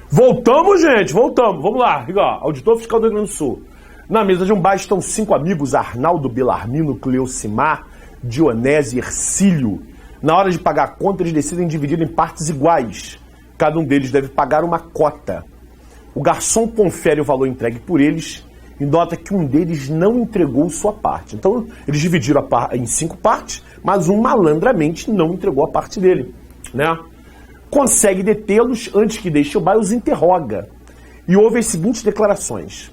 Voltamos, gente, voltamos. Vamos lá, igual, auditor fiscal do Rio Grande do Sul. Na mesa de um bar estão 5 amigos, Arnaldo, Belarmino, Cleocimar, Dionésio e Hercílio. Na hora de pagar a conta, eles decidem dividir em partes iguais. Cada um deles deve pagar uma cota. O garçom confere o valor entregue por eles e nota que um deles não entregou sua parte. Então, eles dividiram em 5 partes, mas um malandramente não entregou a parte dele, né? Consegue detê-los antes que deixe o bar e os interroga. E ouve as seguintes declarações.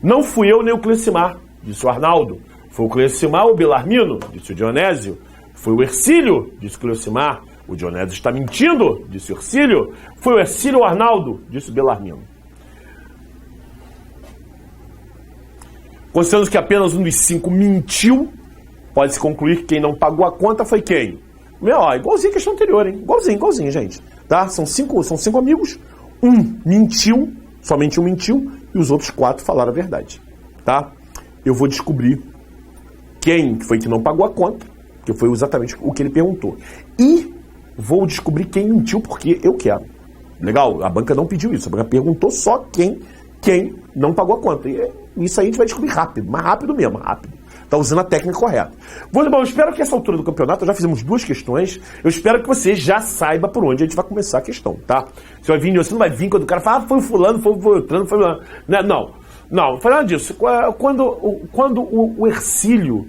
Não fui eu nem o Cleocimar, disse o Arnaldo. Foi o Cleocimar ou o Belarmino, disse o Dionésio. Foi o Hercílio, disse o Cleocimar. O Dionésio está mentindo, disse o Hercílio. Foi o Hercílio ou o Arnaldo, disse o Belarmino. Considerando que apenas um dos 5 mentiu, pode-se concluir que quem não pagou a conta foi quem? Igualzinho a questão anterior, hein? Igualzinho, gente. Tá? São cinco amigos, um mentiu, somente um mentiu, e os outros 4 falaram a verdade. Tá? Eu vou descobrir quem foi que não pagou a conta, que foi exatamente o que ele perguntou. E vou descobrir quem mentiu, porque eu quero. Legal? A banca não pediu isso, a banca perguntou só quem não pagou a conta. E isso aí a gente vai descobrir rápido, mais rápido mesmo, rápido. Tá usando a técnica correta. Bom, eu espero que essa altura do campeonato, já fizemos 2 questões, eu espero que você já saiba por onde a gente vai começar a questão, tá? Você não vai vir quando o cara fala, foi o fulano, foi o fulano, foi o fulano. Não, falando disso, quando o Hercílio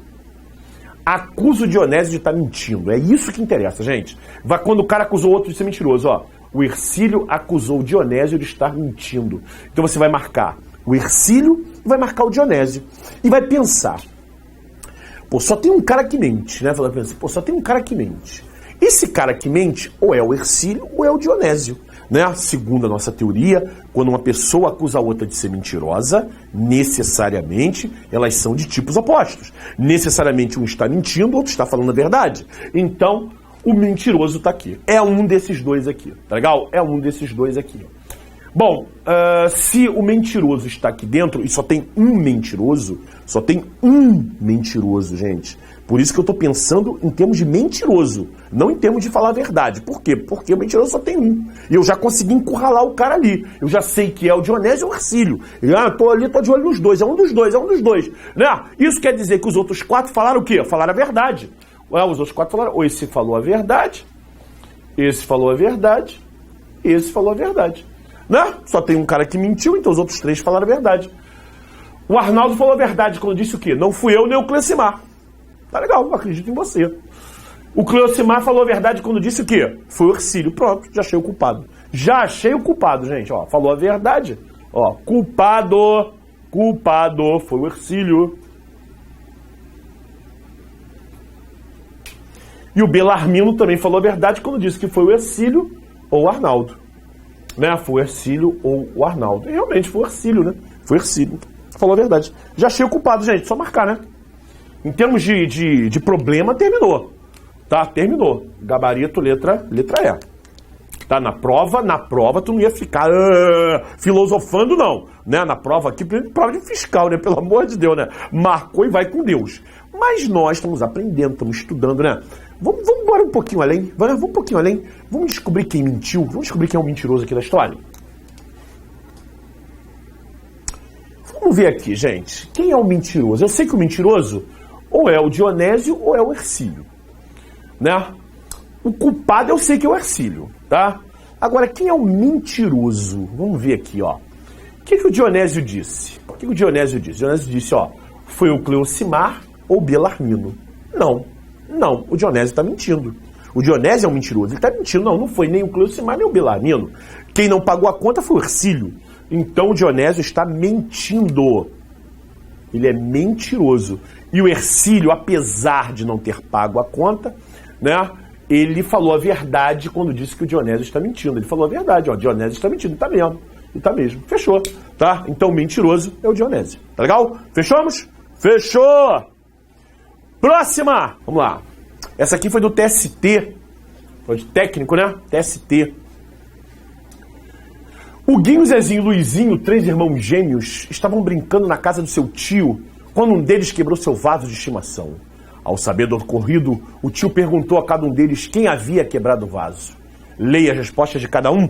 acusa o Dionésio de estar mentindo, é isso que interessa, gente. Quando o cara acusou o outro de ser mentiroso, ó, o Hercílio acusou o Dionésio de estar mentindo. Então você vai marcar o Hercílio e vai marcar o Dionésio. E vai pensar, pô, só tem um cara que mente, né? Só tem um cara que mente. Esse cara que mente ou é o Hercílio ou é o Dionésio, né? Segundo a nossa teoria, quando uma pessoa acusa a outra de ser mentirosa, necessariamente elas são de tipos opostos. Necessariamente um está mentindo, o outro está falando a verdade. Então, o mentiroso está aqui. É um desses dois aqui, tá legal? É um desses dois aqui. Bom, se o mentiroso está aqui dentro e só tem um mentiroso, gente. Por isso que eu estou pensando em termos de mentiroso, não em termos de falar a verdade. Por quê? Porque o mentiroso só tem um. E eu já consegui encurralar o cara ali. Eu já sei que é o Dionésio ou o Hercílio. Tô de olho nos dois. É um dos dois. Né? Isso quer dizer que os outros 4 falaram o quê? Falaram a verdade. Os outros 4 falaram, ou esse falou a verdade, esse falou a verdade, esse falou a verdade. Né? Só tem um cara que mentiu, então os outros 3 falaram a verdade. O Arnaldo falou a verdade quando disse o quê? Não fui eu nem o Cleocimar. Tá legal, eu acredito em você. O Cleocimar falou a verdade quando disse o quê? Foi o Hercílio. Pronto, já achei o culpado. Já achei o culpado, gente. Ó, falou a verdade. Ó, culpado foi o Hercílio. E o Belarmino também falou a verdade quando disse que foi o Hercílio ou o Arnaldo. Né? Foi o Hercílio ou o Arnaldo. E realmente foi o Hercílio, né? Foi o Hercílio. Falou a verdade. Já achei o culpado, gente. Só marcar, né? Em termos de problema, terminou. Tá? Terminou. Gabarito, letra E. Tá? Na prova, tu não ia ficar filosofando, não. Né? Na prova aqui, prova de fiscal, né? Pelo amor de Deus, né? Marcou e vai com Deus. Mas nós estamos aprendendo, estamos estudando, né? Vamos embora um pouquinho além. Vamos um pouquinho além. Vamos descobrir quem mentiu. Vamos descobrir quem é o mentiroso aqui da história. Vamos ver aqui, gente. Quem é o mentiroso? Eu sei que o mentiroso ou é o Dionésio ou é o Hercílio. Né? O culpado eu sei que é o Hercílio, tá? Agora, quem é o mentiroso? Vamos ver aqui, ó. O que o Dionésio disse? O que o Dionésio disse? O Dionésio disse, ó, foi o Cleocimar ou o Belarmino. Não, o Dionésio está mentindo. O Dionésio é um mentiroso, ele está mentindo. Não foi nem o Cleocimar nem o Belarmino. Quem não pagou a conta foi o Hercílio. Então o Dionésio está mentindo. Ele é mentiroso. E o Hercílio, apesar de não ter pago a conta, né, ele falou a verdade quando disse que o Dionésio está mentindo. Ele falou a verdade, ó, o Dionésio está mentindo, está mesmo. E tá mesmo. Fechou, tá? Então o mentiroso é o Dionésio. Tá legal? Fechamos? Fechou! Próxima! Vamos lá. Essa aqui foi do TST. Foi de técnico, né? TST. O Guinho, Zezinho e Luizinho, 3 irmãos gêmeos, estavam brincando na casa do seu tio quando um deles quebrou seu vaso de estimação. Ao saber do ocorrido, o tio perguntou a cada um deles quem havia quebrado o vaso. Leia as respostas de cada um.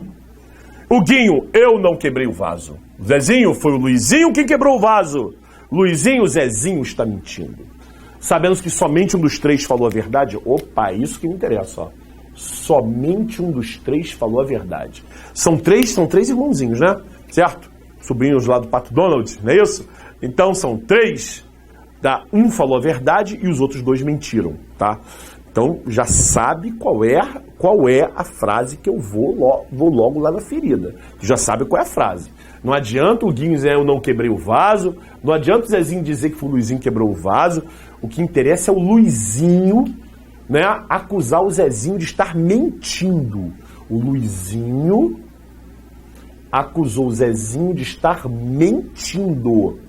O Guinho, eu não quebrei o vaso. O Zezinho, foi o Luizinho quem quebrou o vaso. Luizinho, o Zezinho está mentindo. Sabendo que somente um dos três falou a verdade? Opa, isso que me interessa, ó. Somente um dos três falou a verdade. São três irmãozinhos, né? Certo? Sobrinhos lá do Pato Donald, não é isso? Então são três. Um falou a verdade e os outros dois mentiram, tá? Então já sabe qual é a frase que eu vou logo lá na ferida. Já sabe qual é a frase. Não adianta o Guinho dizer eu não quebrei o vaso, não adianta o Zezinho dizer que foi o Luizinho que quebrou o vaso. O que interessa é o Luizinho, né, acusar o Zezinho de estar mentindo. O Luizinho acusou o Zezinho de estar mentindo.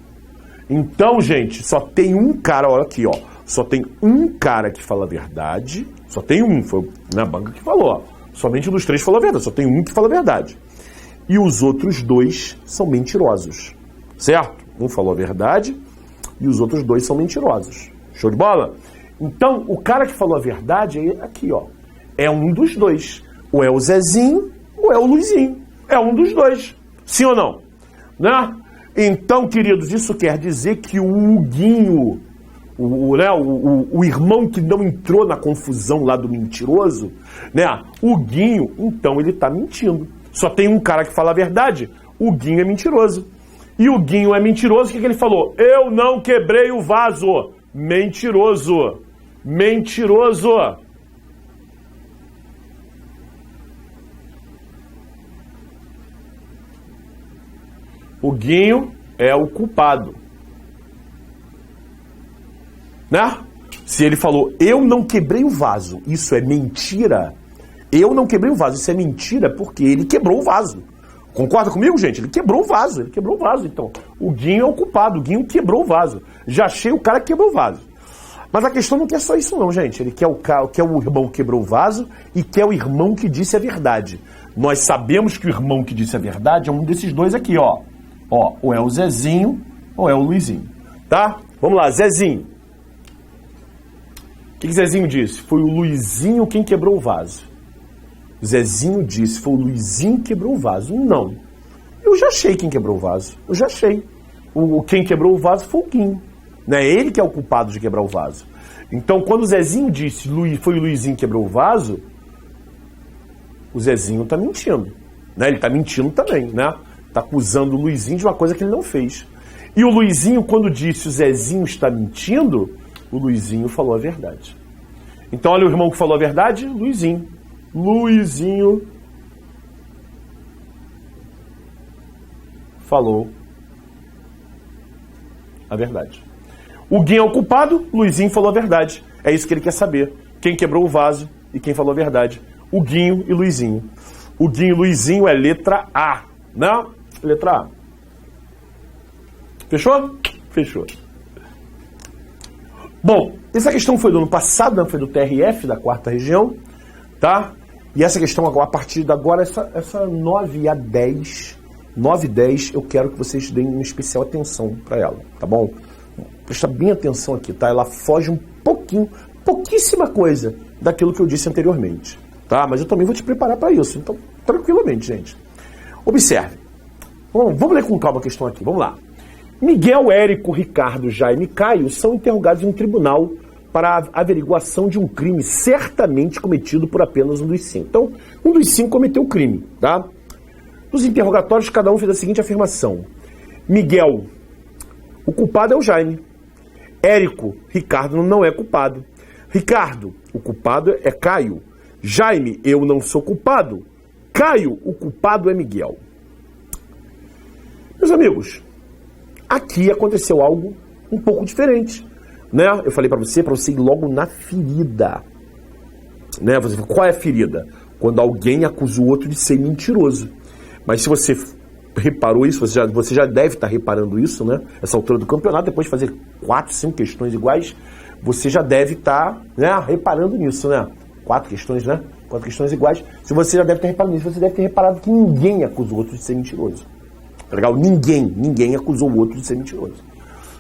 Então, gente, só tem um cara, olha aqui, ó. Só tem um cara que fala a verdade. Só tem um, foi na banca que falou, ó. Somente um dos três falou a verdade, só tem um que fala a verdade. E os outros dois são mentirosos, certo? Um falou a verdade e os outros dois são mentirosos. Show de bola? Então, o cara que falou a verdade é aqui, ó. É um dos dois. Ou é o Zezinho ou é o Luizinho. É um dos dois. Sim ou não? Né? Então, queridos, isso quer dizer que o Guinho, o irmão que não entrou na confusão lá do mentiroso, né? O Guinho, então, ele está mentindo. Só tem um cara que fala a verdade, o Guinho é mentiroso. E o Guinho é mentiroso, o que ele falou? Eu não quebrei o vaso. Mentiroso. Mentiroso. O Guinho é o culpado. Né? Se ele falou, eu não quebrei o vaso, isso é mentira. Eu não quebrei o vaso, isso é mentira porque ele quebrou o vaso. Concorda comigo, gente? Ele quebrou o vaso, Então, o Guinho é o culpado, o Guinho quebrou o vaso. Já achei o cara que quebrou o vaso. Mas a questão não quer só isso não, gente. Ele quer o irmão que quebrou o vaso e quer o irmão que disse a verdade. Nós sabemos que o irmão que disse a verdade é um desses dois aqui, ó. Ó, ou é o Zezinho ou é o Luizinho, tá? Vamos lá, Zezinho. O que Zezinho disse? Foi o Luizinho quem quebrou o vaso. Zezinho disse, foi o Luizinho que quebrou o vaso. Não. Eu já achei quem quebrou o vaso. Eu já achei. Quem quebrou o vaso foi o Guinho. Não é ele que é o culpado de quebrar o vaso. Então, quando o Zezinho disse foi o Luizinho que quebrou o vaso, o Zezinho está mentindo. Né? Ele está mentindo também, né? Está acusando o Luizinho de uma coisa que ele não fez. E o Luizinho, quando disse o Zezinho está mentindo, o Luizinho falou a verdade. Então, olha o irmão que falou a verdade, Luizinho. Luizinho falou a verdade. O Guinho é o culpado, Luizinho falou a verdade. É isso que ele quer saber. Quem quebrou o vaso e quem falou a verdade. O Guinho e Luizinho. O Guinho e Luizinho é letra A. Não? Letra A. Fechou? Fechou. Bom, essa questão foi do ano passado, né? Foi do TRF, da 4ª região. Tá? E essa questão, a partir de agora, essa 9 a 10, 9 e 10, eu quero que vocês deem uma especial atenção para ela, tá bom? Presta bem atenção aqui, tá? Ela foge um pouquinho, pouquíssima coisa daquilo que eu disse anteriormente, tá? Mas eu também vou te preparar para isso, então, tranquilamente, gente. Observe. Vamos ler com calma a questão aqui, vamos lá. Miguel, Érico, Ricardo, Jaime e Caio são interrogados em um tribunal para a averiguação de um crime certamente cometido por apenas um dos 5. Então, um dos 5 cometeu o crime, tá? Nos interrogatórios, cada um fez a seguinte afirmação. Miguel, o culpado é o Jaime. Érico, Ricardo não é culpado. Ricardo, o culpado é Caio. Jaime, eu não sou culpado. Caio, o culpado é Miguel. Meus amigos, aqui aconteceu algo um pouco diferente. Né? Eu falei para você ir logo na ferida. Né? Você fala, qual é a ferida? Quando alguém acusa o outro de ser mentiroso. Mas se você reparou isso, você já deve estar reparando isso, né? Essa altura do campeonato, depois de fazer 4, 5 questões iguais, você já deve estar, né, reparando nisso, né? 4 questões, né? 4 questões iguais. Se você já deve ter reparado nisso, você deve ter reparado que ninguém acusa o outro de ser mentiroso. Tá legal? Ninguém acusou o outro de ser mentiroso.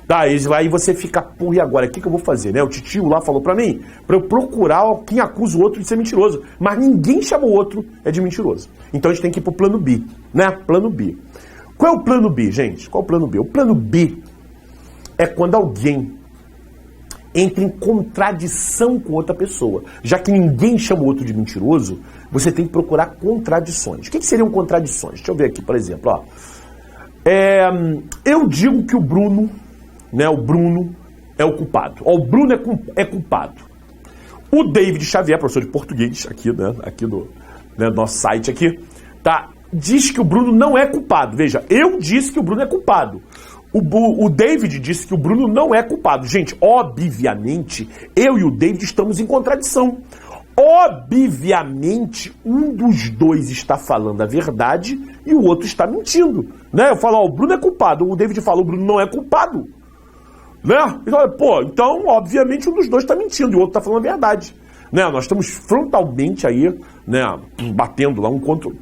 Tá, aí você fica, porra, e agora? O que eu vou fazer, né? O titio lá falou pra mim, pra eu procurar quem acusa o outro de ser mentiroso. Mas ninguém chama o outro de mentiroso. Então a gente tem que ir pro plano B, né? Plano B. Qual é o plano B, gente? Qual é o plano B? O plano B é quando alguém entra em contradição com outra pessoa. Já que ninguém chama o outro de mentiroso, você tem que procurar contradições. O que seriam contradições? Deixa eu ver aqui, por exemplo. Ó. Eu digo que o Bruno é o culpado. Ó, o Bruno é culpado. O David Xavier, professor de português, aqui, né, aqui do nosso site aqui, tá, diz que o Bruno não é culpado. Veja, eu disse que o Bruno é culpado. O David disse que o Bruno não é culpado. Gente, obviamente, eu e o David estamos em contradição. Obviamente, um dos dois está falando a verdade e o outro está mentindo. Né? Eu falo, ó, o Bruno é culpado. O David fala, o Bruno não é culpado. Né? Então, obviamente, um dos dois está mentindo e o outro está falando a verdade. Né? Nós estamos frontalmente aí, né, batendo lá um contra o...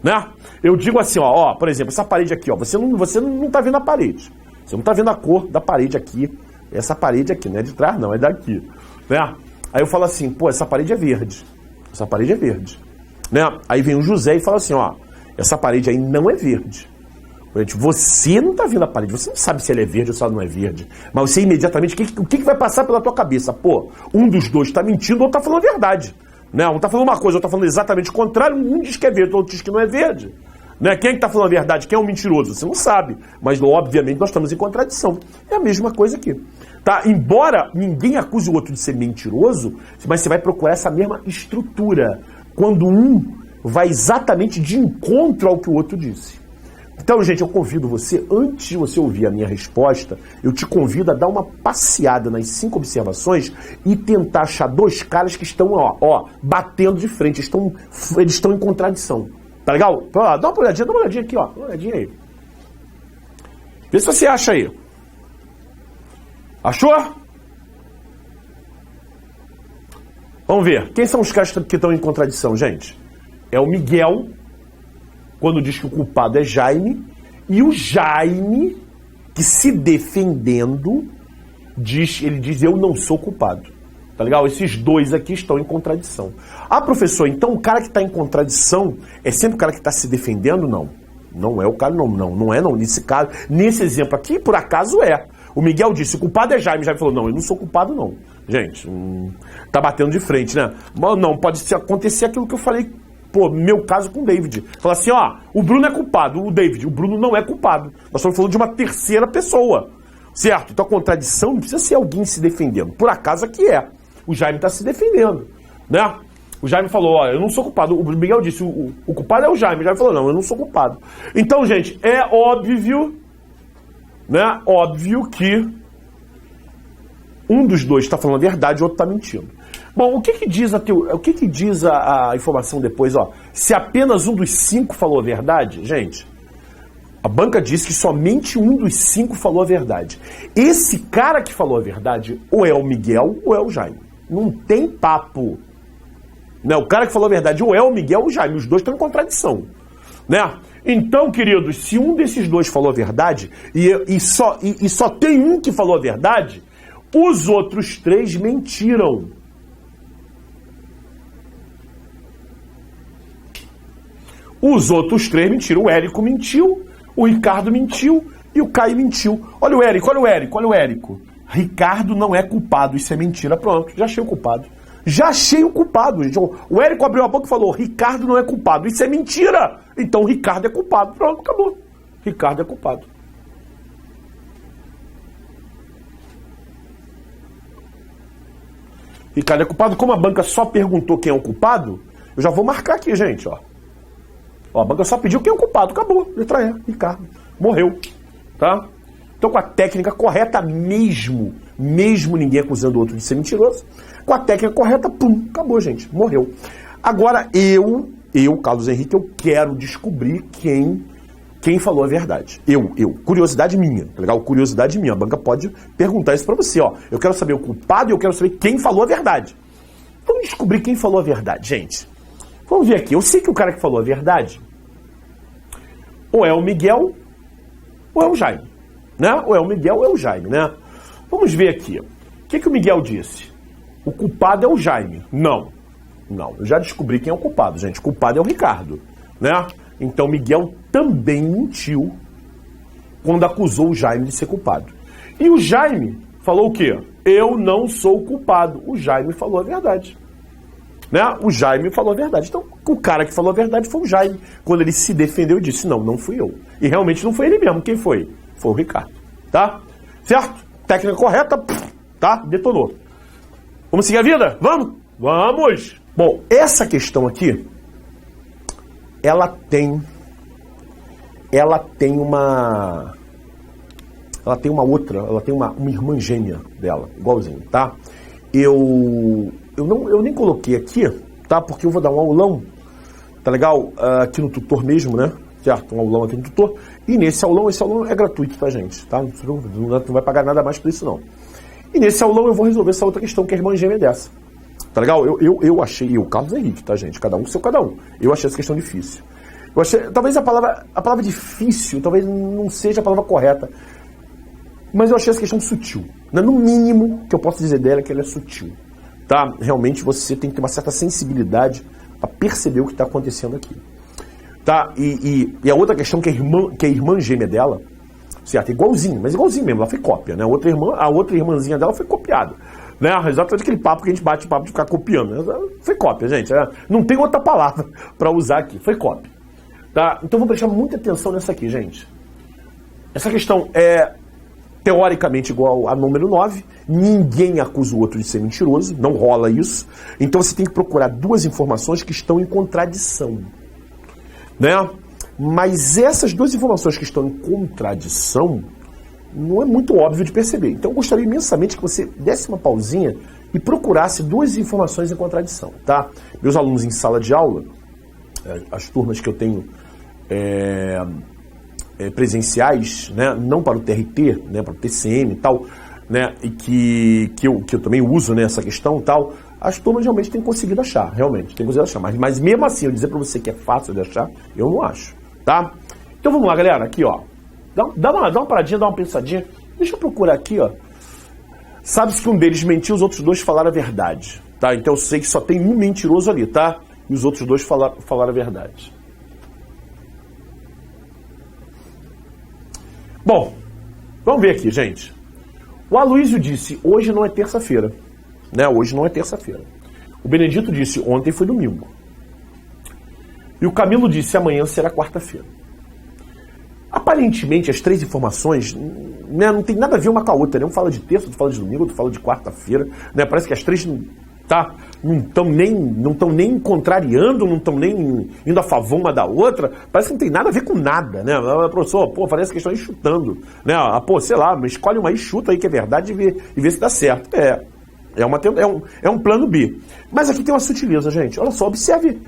Né? Eu digo assim, ó, por exemplo, essa parede aqui, ó, você não tá vendo a parede. Você não tá vendo a cor da parede aqui. Essa parede aqui, não é de trás não, é daqui. Né? Aí eu falo assim, pô, essa parede é verde. Essa parede é verde. Né? Aí vem o José e fala assim, ó, essa parede aí não é verde. Gente, você não tá vendo a parede, você não sabe se ela é verde ou se ela não é verde. Mas você imediatamente, o que vai passar pela tua cabeça? Pô, um dos dois tá mentindo ou outro tá falando a verdade. Né? Um tá falando uma coisa, outro tá falando exatamente o contrário, um diz que é verde, outro diz que não é verde. Né? Quem é que tá falando a verdade? Quem é o mentiroso? Você não sabe. Mas, obviamente, nós estamos em contradição. É a mesma coisa aqui. Tá? Embora ninguém acuse o outro de ser mentiroso, mas você vai procurar essa mesma estrutura. Quando um vai exatamente de encontro ao que o outro disse. Então, gente, eu convido você, antes de você ouvir a minha resposta, eu te convido a dar uma passeada nas 5 observações e tentar achar dois caras que estão, batendo de frente, eles estão em contradição. Tá legal? Dá uma olhadinha aqui, ó. Dá uma olhadinha aí. Vê se você acha aí. Achou? Vamos ver. Quem são os caras que estão em contradição, gente? É o Miguel, quando diz que o culpado é Jaime, e o Jaime, que se defendendo, ele diz, eu não sou culpado. Tá legal? Esses dois aqui estão em contradição. Ah, professor, então o cara que está em contradição é sempre o cara que está se defendendo? Não. Não é o cara, não é. Nesse exemplo aqui, por acaso é. O Miguel disse, o culpado é Jaime. Jaime falou, não, eu não sou culpado, não. Gente, tá batendo de frente, né? Mas não, pode acontecer aquilo que eu falei, meu caso com o David. Fala assim, o Bruno é culpado, o Bruno não é culpado. Nós estamos falando de uma terceira pessoa, certo? Então a contradição não precisa ser alguém se defendendo. Por acaso aqui é. O Jaime está se defendendo, né? O Jaime falou, eu não sou culpado. O Miguel disse, o culpado é o Jaime. O Jaime falou, não, eu não sou culpado. Então, gente, é óbvio, né? Óbvio que um dos dois está falando a verdade e o outro está mentindo. Bom, o que diz a informação depois, ó? Se apenas um dos 5 falou a verdade, gente, a banca diz que somente um dos 5 falou a verdade. Esse cara que falou a verdade, ou é o Miguel ou é o Jaime. Não tem papo. Né? O cara que falou a verdade, ou é o Miguel ou o Jaime. Os dois estão em contradição. Né? Então, queridos, se um desses dois falou a verdade, e só tem um que falou a verdade, os outros 3 mentiram. Os outros 3 mentiram. O Érico mentiu, o Ricardo mentiu e o Caio mentiu. Olha o Érico. Ricardo não é culpado, isso é mentira. Pronto, já achei o culpado. Gente. O Érico abriu a boca e falou, Ricardo não é culpado, isso é mentira. Então o Ricardo é culpado. Pronto, acabou. Ricardo é culpado. Ricardo é culpado. Como a banca só perguntou quem é o culpado, eu já vou marcar aqui, gente, ó. A banca só pediu quem é o culpado. Acabou. Letra E. Ricardo. Morreu. Tá? Então, com a técnica correta, mesmo ninguém acusando o outro de ser mentiroso, com a técnica correta, pum, acabou, gente. Morreu. Agora, eu, Carlos Henrique, eu quero descobrir quem falou a verdade. Curiosidade minha, tá legal? Curiosidade minha. A banca pode perguntar isso pra você, ó. Eu quero saber o culpado e eu quero saber quem falou a verdade. Vamos descobrir quem falou a verdade, gente. Vamos ver aqui. Eu sei que o cara que falou a verdade ou é o Miguel ou é o Jaime. né? Ou é o Miguel ou é o Jaime, né? Vamos ver aqui. O que o Miguel disse? O culpado é o Jaime. Não, eu já descobri quem é o culpado, gente. O culpado é o Ricardo, né? Então Miguel também mentiu quando acusou o Jaime de ser culpado. E o Jaime falou o quê? Eu não sou o culpado. O Jaime falou a verdade. Né? O Jaime falou a verdade. Então, o cara que falou a verdade foi o Jaime. Quando ele se defendeu, ele disse, não fui eu. E realmente não foi ele mesmo. Quem foi? Foi o Ricardo. Tá? Certo? Técnica correta, tá? Detonou. Vamos seguir a vida? Vamos? Vamos! Bom, essa questão aqui, ela tem uma irmã gêmea dela, igualzinho, tá? Eu nem coloquei aqui, tá? Porque eu vou dar um aulão, tá legal? Aqui no tutor mesmo, né? Certo? Um aulão aqui no tutor. E esse aulão é gratuito, tá, gente? Tá? Não vai pagar nada mais por isso, não. E nesse aulão eu vou resolver essa outra questão, que é a irmã gêmea dessa. Tá legal? Eu achei, o Carlos Henrique, tá, gente? Cada um seu cada um. Eu achei essa questão difícil. Eu achei, talvez a palavra difícil, talvez não seja a palavra correta. Mas eu achei essa questão sutil. Né? No mínimo que eu posso dizer dela é que ela é sutil. Tá? Realmente você tem que ter uma certa sensibilidade para perceber o que está acontecendo aqui. Tá? E a outra questão que a irmã gêmea dela, certo? Igualzinho, mas igualzinho mesmo, ela foi cópia, né? A outra irmãzinha dela foi copiada. Né? Exatamente aquele papo que a gente bate o papo de ficar copiando. Foi cópia, gente. Não tem outra palavra para usar aqui. Foi cópia. Tá? Então vamos prestar muita atenção nessa aqui, gente. Essa questão é teoricamente igual a número 9. Ninguém acusa o outro de ser mentiroso. Não rola isso. Então você tem que procurar duas informações que estão em contradição. Né? Mas essas duas informações que estão em contradição não é muito óbvio de perceber. Então eu gostaria imensamente que você desse uma pausinha e procurasse duas informações em contradição, tá? Meus alunos em sala de aula, as turmas que eu tenho presenciais, né, não para o TRT, né, para o TCM e tal, né, e que eu também uso nessa questão e tal, as turmas realmente têm conseguido achar, realmente, têm conseguido achar. Mas mesmo assim, eu dizer para você que é fácil de achar, eu não acho, tá? Então vamos lá, galera, aqui, ó. Dá uma paradinha, dá uma pensadinha. Deixa eu procurar aqui, ó. Sabe-se que um deles mentiu, os outros dois falaram a verdade, tá? Então eu sei que só tem um mentiroso ali, tá? E os outros dois falaram a verdade. Bom, vamos ver aqui, gente. O Aloysio disse, hoje não é terça-feira. Né? Hoje não é terça-feira. O Benedito disse, ontem foi domingo. E o Camilo disse, amanhã será quarta-feira. Aparentemente, as três informações, né, não tem nada a ver uma com a outra. Né? Um fala de terça, outro fala de domingo, outro fala de quarta-feira. Né? Parece que as três não estão nem contrariando, não estão nem indo a favor uma da outra. Parece que não tem nada a ver com nada. Né? Professor, faz essa questão aí chutando. Né? Sei lá, escolhe uma aí, chuta aí que é verdade e vê se dá certo. É um plano B. Mas aqui tem uma sutileza, gente. Olha só, observe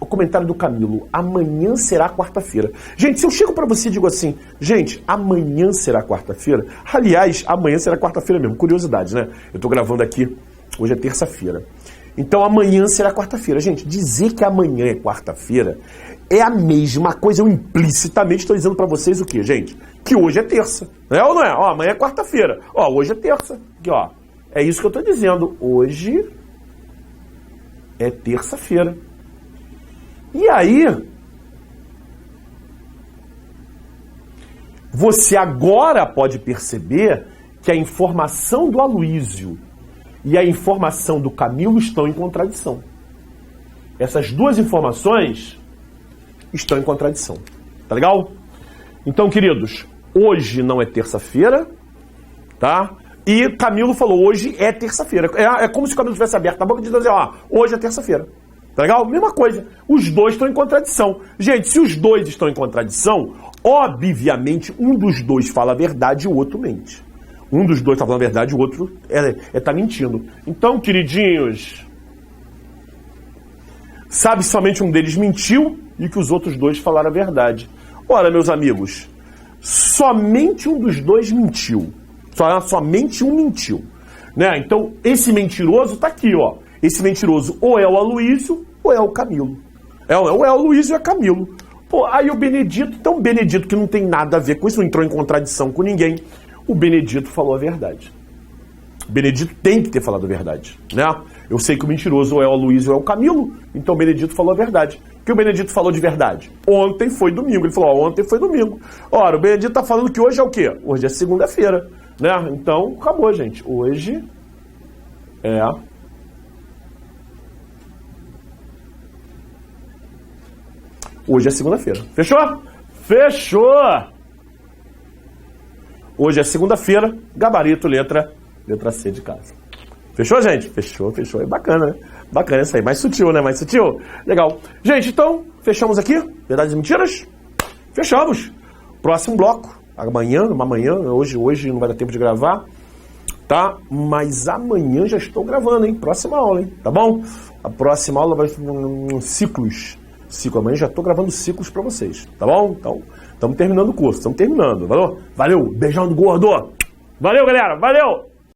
o comentário do Camilo. Amanhã será quarta-feira. Gente, se eu chego pra você e digo assim, gente, amanhã será quarta-feira. Aliás, amanhã será quarta-feira mesmo. Curiosidade, né? Eu tô gravando aqui, hoje é terça-feira. Então amanhã será quarta-feira. Gente, dizer que amanhã é quarta-feira é a mesma coisa. Eu implicitamente estou dizendo pra vocês o quê, gente? Que hoje é terça. É ou não é? Ó, amanhã é quarta-feira. Ó, hoje é terça. Aqui, ó. É isso que eu tô dizendo. Hoje é terça-feira. E aí, você agora pode perceber que a informação do Aloysio e a informação do Camilo estão em contradição. Essas duas informações estão em contradição. Tá legal? Então, queridos, hoje não é terça-feira, tá? E Camilo falou, hoje é terça-feira. É como se o Camilo tivesse aberto a boca e dizendo assim, hoje é terça-feira. Tá legal? Mesma coisa. Os dois estão em contradição. Gente, se os dois estão em contradição, obviamente um dos dois fala a verdade e o outro mente. Um dos dois está falando a verdade e o outro está mentindo. Então, queridinhos, sabe somente um deles mentiu e que os outros dois falaram a verdade. Ora, meus amigos, somente um dos dois mentiu. Somente um mentiu. Né? Então, esse mentiroso está aqui, ó. Esse mentiroso ou é o Aloysio ou é o Camilo. Ou é o Aloysio ou é o Camilo. Pô, aí o Benedito, então o Benedito, que não tem nada a ver com isso, não entrou em contradição com ninguém, o Benedito falou a verdade. O Benedito tem que ter falado a verdade, né? Eu sei que o mentiroso ou é o Luiz ou é o Camilo, então o Benedito falou a verdade. O que o Benedito falou de verdade? Ontem foi domingo. Ele falou, ó, ontem foi domingo. Ora, o Benedito tá falando que hoje é o quê? Hoje é segunda-feira, né? Então, acabou, gente. Hoje é... Hoje é segunda-feira. Fechou? Fechou! Hoje é segunda-feira, gabarito, letra C de casa. Fechou, gente? Fechou. É bacana, né? Bacana isso aí. Mais sutil, né? Mais sutil. Legal. Gente, então, fechamos aqui. Verdades e mentiras? Fechamos. Próximo bloco. Amanhã, hoje não vai dar tempo de gravar, tá? Mas amanhã já estou gravando, hein? Próxima aula, hein? Tá bom? A próxima aula vai ser ciclos. Amanhã já estou gravando ciclos para vocês, tá bom? Então, estamos terminando o curso, estamos terminando. Valeu? Beijão do gordo! Valeu, galera! Valeu!